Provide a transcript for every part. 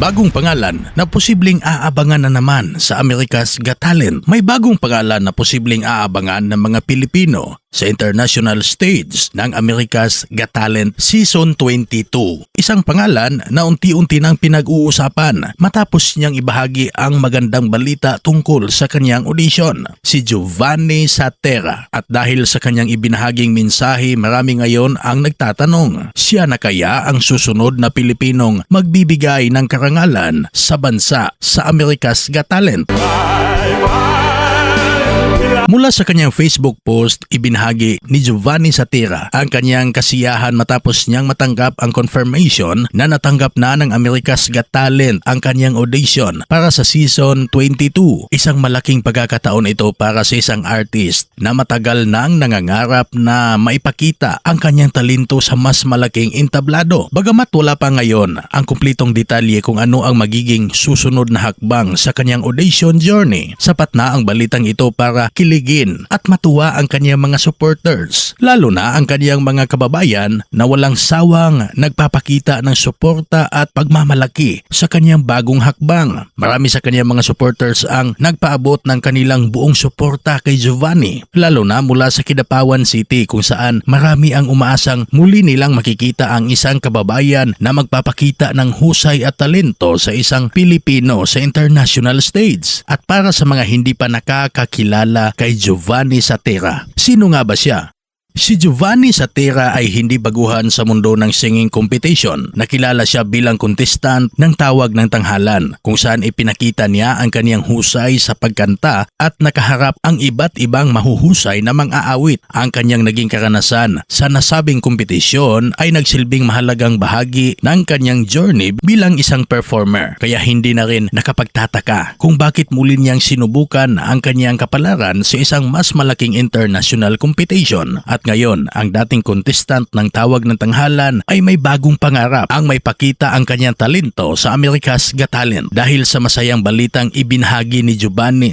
bagong pangalan na posibleng aabangan na naman sa America's Got Talent. May bagong pangalan na posibleng aabangan ng mga Pilipino sa international stage ng America's Got Talent Season 22. Isang pangalan na unti-unti nang pinag-uusapan matapos niyang ibahagi ang magandang balita tungkol sa kanyang audition, si Giovanni Satera. At dahil sa kanyang ibinahaging mensahe, marami ngayon ang nagtatanong, siya na kaya ang susunod na Pilipinong magbibigay ng karangalan sa bansa sa America's Got Talent? Mula sa kanyang Facebook post, ibinahagi ni Giovanni Satera ang kanyang kasiyahan matapos niyang matanggap ang confirmation na natanggap na ng America's Got Talent ang kanyang audition para sa Season 22. Isang malaking pagkakataon ito para sa isang artist na matagal nang nangangarap na maipakita ang kanyang talento sa mas malaking entablado. Bagamat wala pa ngayon ang kumplitong detalye kung ano ang magiging susunod na hakbang sa kanyang audition journey, sapat na ang balitang ito para kiligin at matuwa ang kanyang mga supporters, lalo na ang kanyang mga kababayan na walang sawang nagpapakita ng suporta at pagmamalaki sa kanyang bagong hakbang. Marami sa kanyang mga supporters ang nagpaabot ng kanilang buong suporta kay Giovanni, lalo na mula sa Kidapawan City kung saan marami ang umaasang muli nilang makikita ang isang kababayan na magpapakita ng husay at talento sa isang Pilipino sa international stage. At para sa mga hindi pa nakakakilala kay Giovanni Satera, sino nga ba siya? Si Giovanni Satera ay hindi baguhan sa mundo ng singing competition. Nakilala siya bilang contestant ng Tawag ng Tanghalan, kung saan ipinakita niya ang kaniyang husay sa pagkanta at nakaharap ang iba't ibang mahuhusay na mang-aawit. Ang kanyang naging karanasan sa nasabing kompetisyon ay nagsilbing mahalagang bahagi ng kanyang journey bilang isang performer. Kaya hindi na rin nakapagtataka kung bakit muli niyang sinubukan ang kanyang kapalaran sa isang mas malaking international competition. At ngayon, ang dating contestant ng Tawag ng Tanghalan ay may bagong pangarap, ang may pakita ang kanyang talento sa America's Got Talent. Dahil sa masayang balitang ibinahagi ni Giovanni,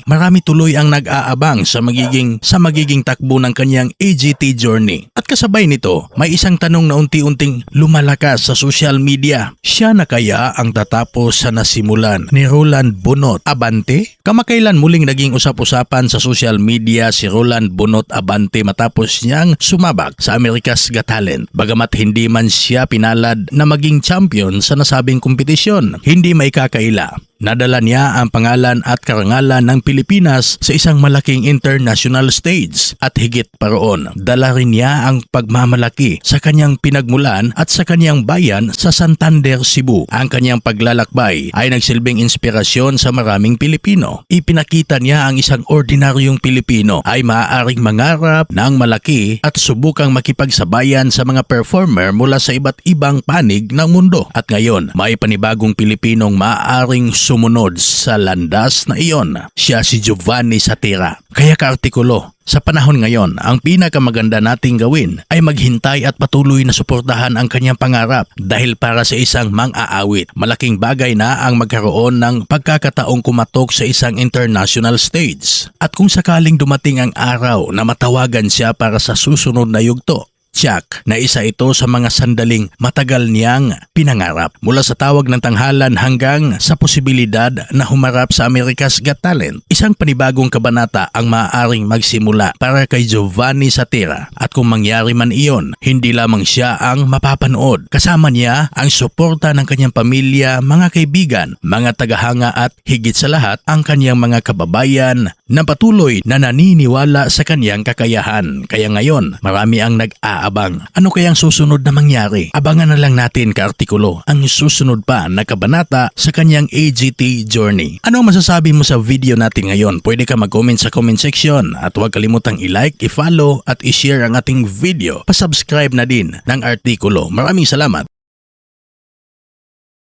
marami tuloy ang nag-aabang sa magiging takbo ng kanyang AGT journey. At kasabay nito, may isang tanong na unti-unting lumalakas sa social media. Siya na kaya ang tatapos sa nasimulan ni Roland Bunot Abante? Kamakailan muling naging usap-usapan sa social media si Roland Bunot Abante matapos niyang sumabak sa America's Got Talent. Bagamat hindi man siya pinalad na maging champion sa nasabing kompetisyon, hindi maikakaila, nadala niya ang pangalan at karangalan ng Pilipinas sa isang malaking international stage. At higit pa roon, dala rin niya ang pagmamalaki sa kanyang pinagmulan at sa kanyang bayan sa Santander, Cebu. Ang kanyang paglalakbay ay nagsilbing inspirasyon sa maraming Pilipino. Ipinakita niya ang isang ordinaryong Pilipino ay maaaring mangarap ng malaki at subukang makipagsabayan sa mga performer mula sa iba't ibang panig ng mundo. At ngayon, may panibagong Pilipinong maaaring sumunod sa landas na iyon. Siya si Giovanni Satera. Kaya kaartikulo, sa panahon ngayon, ang pinakamaganda nating gawin ay maghintay at patuloy na suportahan ang kanyang pangarap dahil para sa isang mang-aawit, malaking bagay na ang magkaroon ng pagkakataong kumatok sa isang international stage. At kung sakaling dumating ang araw na matawagan siya para sa susunod na yugto, tiyak na isa ito sa mga sandaling matagal niyang pinangarap. Mula sa Tawag ng Tanghalan hanggang sa posibilidad na humarap sa America's Got Talent, isang panibagong kabanata ang maaaring magsimula para kay Giovanni Satera. At kung mangyari man iyon, hindi lamang siya ang mapapanood. Kasama niya ang suporta ng kanyang pamilya, mga kaibigan, mga tagahanga at higit sa lahat ang kanyang mga kababayan na patuloy na naniniwala sa kanyang kakayahan. Kaya ngayon, marami ang nag-aabang. Ano kayang susunod na mangyari? Abangan na lang natin kaartikulo ang susunod pa na kabanata sa kanyang AGT journey. Ano ang masasabi mo sa video natin ngayon? Pwede ka mag-comment sa comment section at huwag kalimutang i-like, i-follow at i-share ang ating video. Pa-subscribe na din ng artikulo. Maraming salamat.